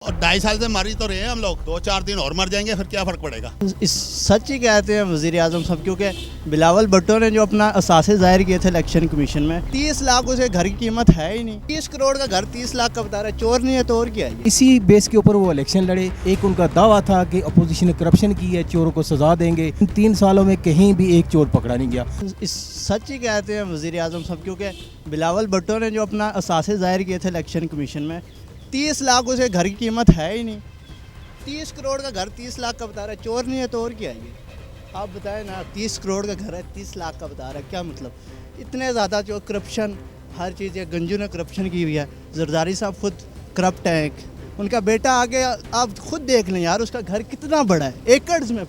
और 2.5 साल से मर ही तो रहे हैं हम लोग, 2-4 दिन और मर जाएंगे, फिर क्या फ़र्क पड़ेगा। इस सच ही कहते हैं वज़ीर आज़म साहब, क्योंकि बिलावल भुट्टो ने जो अपना असासे ज़ाहिर किए थे इलेक्शन कमीशन में, 30 लाख उसे घर की कीमत है ही नहीं। 30 करोड़ का घर 30 लाख का बता रहा है, चोर नहीं है तो और क्या है। इसी बेस के ऊपर वो इलेक्शन लड़े। एक उनका दावा था कि अपोजिशन ने करप्शन की है, चोरों को सजा देंगे। 3 सालों में कहीं भी एक चोर पकड़ा नहीं गया। इस सच ही कहते हैं वज़ीर आज़म साहब, क्योंकि बिलावल भुट्टो ने जो अपना असासे ज़ाहिर किए थे इलेक्शन कमीशन में, 30 लाख उसे घर की कीमत है ही नहीं। 30 करोड़ का घर 30 लाख का बता रहा है, चोर नहीं है तो और क्या है ये। आप बताएं ना, 30 करोड़ का घर है, 30 लाख का बता रहा है, क्या मतलब। इतने ज़्यादा जो करप्शन, हर चीज़ है। गंजू ने करप्शन की हुई है, जरदारी साहब खुद करप्ट हैं। उनका बेटा आगे आप खुद देख लें यार, उसका घर कितना बड़ा है, एकड़्स में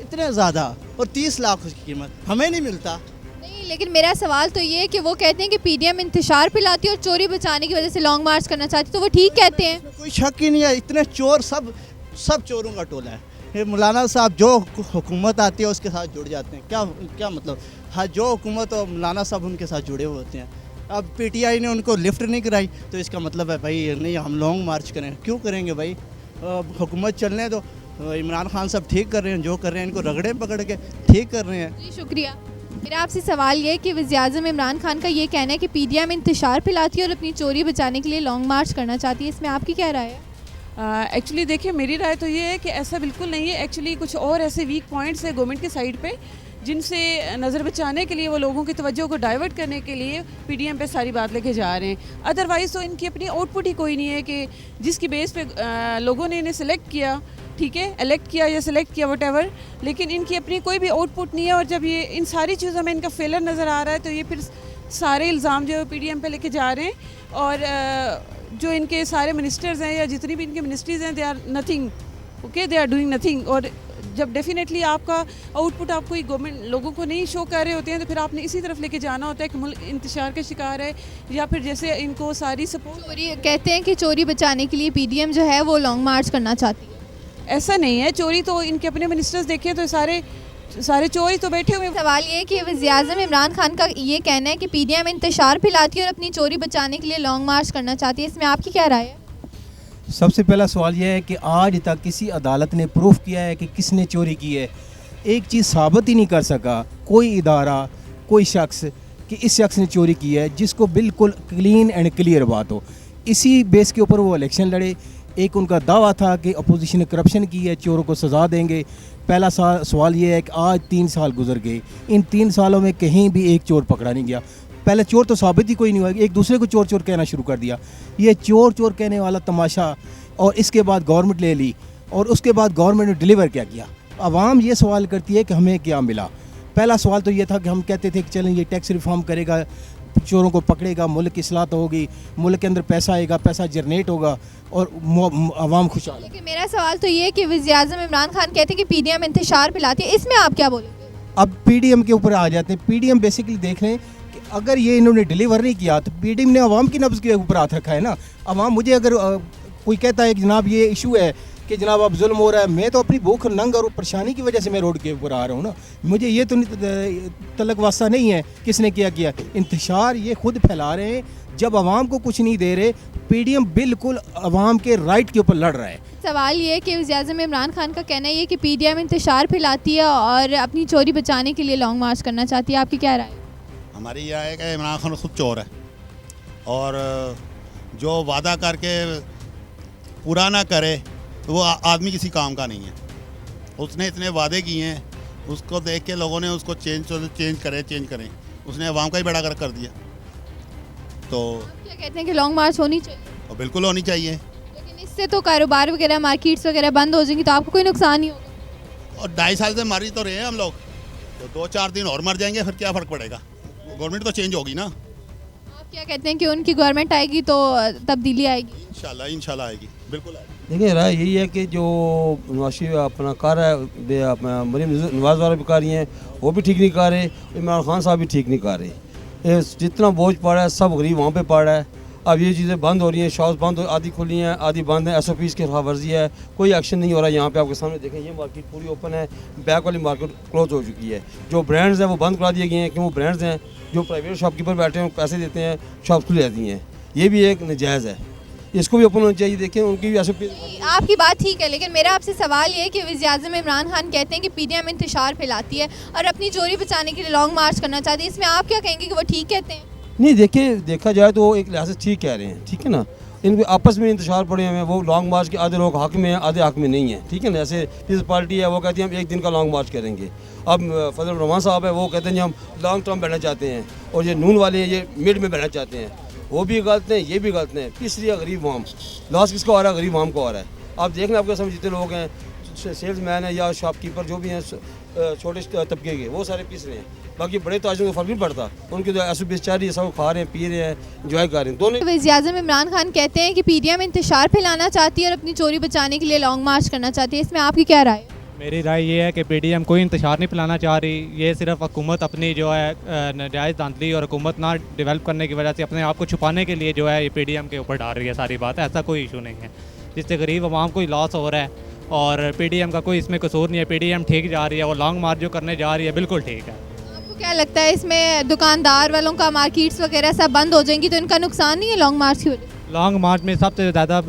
इतने ज़्यादा, और 30 लाख उसकी कीमत हमें नहीं मिलता। नहीं, लेकिन मेरा सवाल तो ये है कि वो कहते हैं कि पीडीएम इंतशार पिलाती है और चोरी बचाने की वजह से लॉन्ग मार्च करना चाहती है, तो वो ठीक कहते हैं। कोई शक ही नहीं है, इतने चोर सब चोरों का टोला है। ये मौलाना साहब जो हुकूमत आती है उसके साथ जुड़ जाते हैं। क्या मतलब, हाँ, जो हुकूमत और मौलाना साहब उनके साथ जुड़े हुए होते हैं। अब पीटीआई ने उनको लिफ्ट नहीं कराई तो इसका मतलब है भाई नहीं, हम लॉन्ग मार्च करें। क्यों करेंगे भाई, हुकूमत चलने दो। इमरान खान साहब ठीक कर रहे हैं, जो कर रहे हैं, इनको रगड़े पकड़ के ठीक कर रहे हैं। जी शुक्रिया। मेरा आपसे सवाल ये है कि वज़ीर-ए-आज़म इमरान खान का ये कहना है कि पीडीएम इंतशार पिलाती है और अपनी चोरी बचाने के लिए लॉन्ग मार्च करना चाहती है, इसमें आपकी क्या राय है? एक्चुअली देखिए, मेरी राय तो ये है कि ऐसा बिल्कुल नहीं है। एक्चुअली कुछ और ऐसे वीक पॉइंट्स है गवर्नमेंट की साइड पे, जिनसे नज़र बचाने के लिए, वो लोगों की तवज्जो को डाइवर्ट करने के लिए पीडीएम पे सारी बात लेके जा रहे हैं। अदरवाइज़ तो इनकी अपनी आउटपुट ही कोई नहीं है कि जिसकी बेस पे लोगों ने इन्हें सेलेक्ट किया, ठीक है, इलेक्ट किया या सेलेक्ट किया वटेवर, लेकिन इनकी अपनी कोई भी आउटपुट नहीं है। और जब ये इन सारी चीज़ों में इनका फेलर नज़र आ रहा है, तो ये फिर सारे इल्ज़ाम जो है पीडीएम पे लेके जा रहे हैं। और जो इनके सारे मिनिस्टर्स हैं या जितनी भी इनकी मिनिस्ट्रीज़ हैं, they are nothing, okay, they are doing nothing. और जब डेफिनेटली आपका आउटपुट आप कोई गवर्नमेंट लोगों को नहीं शो कर रहे होते हैं, तो फिर आपने इसी तरफ लेके जाना होता है कि मुल्क इंतशार का शिकार है, या फिर जैसे इनको सारी सपोर्ट। चोरी कहते हैं कि चोरी बचाने के लिए पीडीएम जो है वो लॉन्ग मार्च करना चाहती है। ऐसा नहीं है। चोरी तो इनके अपने मिनिस्टर्स देखें तो सारे चोरी तो बैठे हुए। सवाल ये है कि वज़ीर-ए-आज़म इमरान खान का ये कहना है कि पीडीएम इंतशार पिलाती है और अपनी चोरी बचाने के लिए लॉन्ग मार्च करना चाहती है, इसमें आपकी क्या राय है? सबसे पहला सवाल यह है कि आज तक किसी अदालत ने प्रूफ किया है कि किसने चोरी की है? एक चीज़ साबित ही नहीं कर सका कोई इदारा, कोई शख्स, कि इस शख्स ने चोरी की है, जिसको बिल्कुल क्लीन एंड क्लियर बात हो। इसी बेस के ऊपर वो इलेक्शन लड़े। एक उनका दावा था कि अपोजिशन ने करप्शन की है, चोरों को सजा देंगे। पहला सवाल ये है कि आज 3 साल गुजर गए, इन 3 सालों में कहीं भी एक चोर पकड़ा नहीं गया। पहले चोर तो साबित ही कोई नहीं हुआ, एक दूसरे को चोर चोर कहना शुरू कर दिया। ये चोर चोर कहने वाला तमाशा, और इसके बाद गवर्नमेंट ले ली, और उसके बाद गवर्नमेंट ने डिलीवर क्या किया। आवाम ये सवाल करती है कि हमें क्या मिला। पहला सवाल तो ये था कि हम कहते थे कि चलें ये टैक्स रिफॉर्म करेगा, चोरों को पकड़ेगा, मुल्क की इस्लाह होगी, मुल्क के अंदर पैसा आएगा, पैसा जनरेट होगा और आवाम खुशहाल। लेकिन मेरा सवाल तो ये है कि वज़ीर-ए-आज़म इमरान खान कहते हैं कि पीडीएम इंतशार पिलाती है, इसमें आप क्या बोलेंगे? अब पीडीएम के ऊपर आ जाते हैं। पीडीएम बेसिकली देख लें कि अगर ये इन्होंने डिलीवर नहीं किया तो पीडीएम ने आवाम की नब्ज़ के ऊपर हाथ रखा है ना। आवाम, मुझे अगर कोई कहता है कि जनाब ये इशू है कि जनाब अब जुल्म हो रहा है, मैं तो अपनी भूख नंग और परेशानी की वजह से मैं रोड के ऊपर आ रहा हूँ ना। मुझे ये तो तलक वास्ता नहीं है किसने किया। इंतशार ये खुद फैला रहे हैं। जब आवाम को कुछ नहीं दे रहे, पीडीएम बिल्कुल आवाम के राइट के ऊपर लड़ रहा है। सवाल ये है कि वज़ीर-ए-आज़म इमरान खान का कहना है कि पीडीएम इंतशार फैलाती है और अपनी चोरी बचाने के लिए लॉन्ग मार्च करना चाहती है, आपकी क्या राय है? हमारी यह है कि इमरान खान खुद चोर है, और जो वादा करके पूरा ना करे तो वो आदमी किसी काम का नहीं है। उसने इतने वादे किए हैं, उसको देख के लोगों ने उसको चेंज करें। उसने अवाम का ही बेड़ा गर्क कर दिया। तो आप क्या कहते हैं कि लॉन्ग मार्च होनी चाहिए? और बिल्कुल होनी चाहिए। लेकिन इससे तो कारोबार वगैरह, मार्केट्स वगैरह बंद हो जाएंगी, तो आपको कोई नुकसान नहीं होगा। और 2.5 साल से मर ही तो रहे हैं हम लोग, तो 2-4 दिन और मर जाएंगे, फिर क्या फ़र्क पड़ेगा। गवर्नमेंट तो चेंज होगी ना। आप क्या कहते हैं कि उनकी गवर्नमेंट आएगी तो तब्दीली आएगी? इंशाल्लाह आएगी, बिल्कुल आएगी। देखिए, राय यही है कि जो नवाशी अपना कर रहा है, अपना मरीम नवाज वाला भी कर रही हैं, वो भी ठीक नहीं कर रहे, इमरान खान साहब भी ठीक नहीं कर रहे। ये जितना बोझ पड़ा है सब गरीब वहाँ पे पड़ रहा है। अब ये चीज़ें बंद हो रही हैं, शॉप्स बंद हो, आधी खुली हैं, आधी बंद हैं, SOPs की खिलाफ वर्जी है, कोई एक्शन नहीं हो रहा है। यहाँ पे आपके सामने देखें, ये मार्केट पूरी ओपन है, बैक वाली मार्केट क्लोज हो चुकी है। जो ब्रांड्स हैं वो बंद करा दिए गए हैं, क्यों वो ब्रांड्स हैं जो प्राइवेट शॉपकीपर बैठे हैं, पैसे देते हैं, शॉप्स खुली रहती हैं। ये भी एक नजायज़ है। इसको भी ओपन होना चाहिए। देखें उनकी भी ऐसे आपकी बात ठीक है, लेकिन मेरा आपसे सवाल ये है कि वज़ीर-ए-आज़म इमरान खान कहते हैं कि पीडीएम इंतशार फैलाती है और अपनी चोरी बचाने के लिए लॉन्ग मार्च करना चाहती है, इसमें आप क्या कहेंगे कि वो ठीक कहते हैं? नहीं, देखिए देखा जाए तो वो एक लिहाज से ठीक कह रहे हैं, ठीक है ना। इनके आपस में इंतशार पड़े हुए हैं, वो लॉन्ग मार्च के आधे लोग हक में हैं, आधे हक में नहीं है, ठीक है ना। जैसे पीपल्स पार्टी है, वो कहती है हम एक दिन का लॉन्ग मार्च करेंगे। अब फजल रहमान साहब है, वो कहते हैं जी हम लॉन्ग टर्म बैठना चाहते हैं, और ये नून वाले हैं ये मिड में बैठना चाहते हैं। वो भी गलत हैं, ये भी गलत हैं। तीसरी गरीब वाम, लॉस किसको आ रहा है? गरीब वाम को आ रहा है। आप देख लें, आपके सामने जितने लोग हैं, सेल्स मैन है या शॉपकीपर जो भी हैं, छोटे तबके के, वो सारे पीस रहे हैं। बाकी बड़े ताजरों को फर्क नहीं पड़ता, उनकी तो ऐसे बेचारी सब खा रहे हैं, पी रहे हैं, इंजॉय कर रहे हैं दोनों। वज़ीर-ए-आज़म इमरान खान कहते हैं कि पीडीएम इंतशार फैलाना चाहती है और अपनी चोरी बचाने के लिए लॉन्ग मार्च करना चाहती है, इसमें आपकी क्या राय है? मेरी राय ये है कि पीडीएम कोई इंतशार नहीं फैलाना चाह रही। ये सिर्फ हुकूमत अपनी जो है नाजायज़ धांधली और हुकूमत ना डेवलप करने की वजह से अपने आप को छुपाने के लिए जो है ये पीडीएम के ऊपर डाल रही है सारी बात। ऐसा कोई इशू नहीं है जिससे गरीब आवाम को लॉस हो रहा है, और पीडीएम का कोई इसमें कसूर नहीं है। पीडीएम ठीक जा रही है, वो लॉन्ग मार्च जो करने जा रही है बिल्कुल ठीक है। आपको क्या लगता है इसमें दुकानदार वालों का मार्केट्स वगैरह सब बंद हो जाएंगी तो इनका नुकसान नहीं है लॉन्ग मार्च की वजह से? लॉन्ग मार्च में सबसे ज़्यादा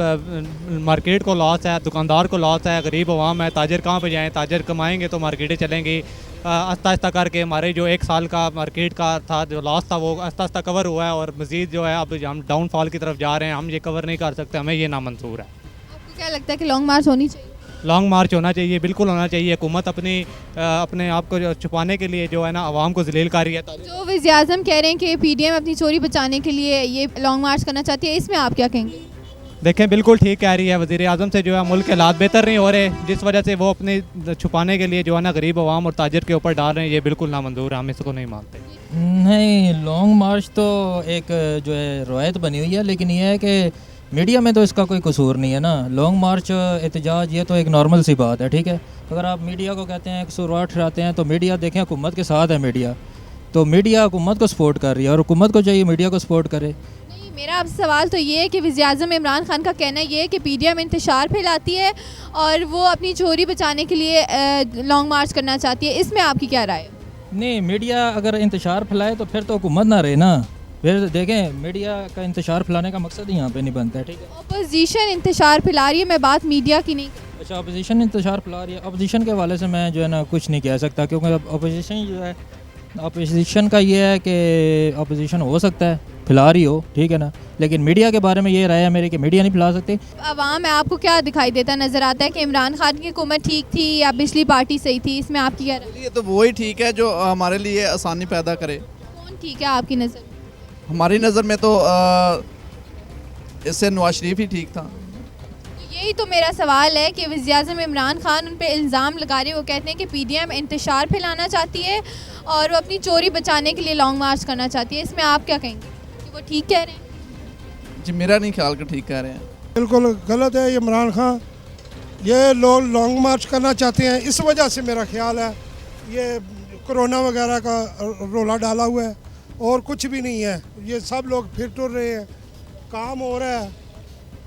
मार्केट को लॉस है, दुकानदार को लॉस है, गरीब आवाम है। ताजर कहाँ पे जाएँ? ताजर कमाएंगे तो मार्केटें चलेंगी। आस्ता आस्ता करके हमारे जो एक साल का मार्केट का था जो लॉस था वो आस्ता आस्ता कवर हुआ है, और मज़ीद जो है अब हम डाउनफॉल की तरफ जा रहे हैं। हम ये कवर नहीं कर सकते, हमें ये नामंजूर है। आपको क्या लगता है कि लॉन्ग मार्च होनी चाहिए? लॉन्ग मार्च होना चाहिए, बिल्कुल होना चाहिए। हुकूमत अपने आप को छुपाने के लिए जो है ना आवाम को जलील कर रही है। जो वज़ीर-ए-आज़म कह रहे हैं कि पीडीएम अपनी चोरी बचाने के लिए ये लॉन्ग मार्च करना चाहती है, इसमें आप क्या कहेंगे? देखें बिल्कुल ठीक कह रही है। वज़ीर आज़म से जो है मुल्क के हालात बेहतर नहीं हो रहे, जिस वजह से वो अपने छुपाने के लिए जो है ना गरीब आवाम और ताजर के ऊपर डाल रहे हैं, ये बिल्कुल नामंजूर है, हम इसको नहीं मानते। नहीं, लॉन्ग मार्च तो एक जो है रवायत बनी हुई है, लेकिन ये है कि मीडिया में तो इसका कोई कसूर नहीं है ना। लॉन्ग मार्च एहतजाज ये तो एक नॉर्मल सी बात है, ठीक है। अगर आप मीडिया को कहते हैं कसूरवार ठहराते हैं तो मीडिया देखें हुकूमत के साथ है मीडिया, तो मीडिया हुकूमत को सपोर्ट कर रही है और हुकूमत को चाहिए मीडिया को सपोर्ट करे। नहीं, मेरा आपसे सवाल तो ये है कि वज़ीर-ए-आज़म इमरान खान का कहना ये है कि पीडीएम इंतशार फैलाती है और वो अपनी चोरी बचाने के लिए लॉन्ग मार्च करना चाहती है, इसमें आपकी क्या राय है? नहीं, मीडिया अगर इंतशार फैलाए तो फिर तो हुकूमत ना रहे ना। फिर देखें मीडिया का इंतशार फैलाने का मकसद ही यहाँ पे नहीं बनता है, ठीक है। अपोजिशन इंतशार फैला रही है, मैं बात मीडिया की नहीं। अच्छा, अपोजिशन इंतशार फैला रही है। अपोजिशन के हवाले से मैं जो है ना कुछ नहीं कह सकता, क्योंकि अपोजिशन जो है, अपोजिशन का ये है कि अपोजिशन हो सकता है फैला रही हो, ठीक है ना, लेकिन मीडिया के बारे में ये राय है मेरी कि मीडिया नहीं फैला सकती। आवाम है, आपको क्या दिखाई देता नज़र आता है कि इमरान खान की हुकूमत ठीक थी या पिछली पार्टी सही थी, इसमें आपकी क्या राय? ये तो वही ठीक है जो हमारे लिए आसानी पैदा करे। कौन ठीक है आपकी नज़र में? हमारी नज़र में तो इससे नवाज शरीफ ही ठीक था। तो यही तो मेरा सवाल है कि वज़ीर-ए-आज़म इमरान खान उन पे इल्ज़ाम लगा रहे हैं, वो कहते हैं कि पीडीएम इंतशार फैलाना चाहती है और वो अपनी चोरी बचाने के लिए लॉन्ग मार्च करना चाहती है, इसमें आप क्या कहेंगे कि वो ठीक कह रहे हैं? जी मेरा नहीं ख्याल कि ठीक कह रहे हैं। बिल्कुल गलत है। इमरान खान ये लोग लॉन्ग मार्च करना चाहते हैं, इस वजह से मेरा ख्याल है ये कोरोना वगैरह का रोला डाला हुआ है और कुछ भी नहीं है। ये सब लोग फिर टुर रहे हैं, काम हो रहा है।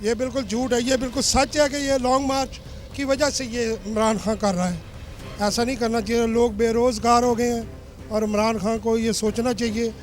ये बिल्कुल झूठ है, ये बिल्कुल सच है कि ये लॉन्ग मार्च की वजह से ये इमरान खान कर रहा है। ऐसा नहीं करना चाहिए। लोग बेरोज़गार हो गए हैं और इमरान खान को ये सोचना चाहिए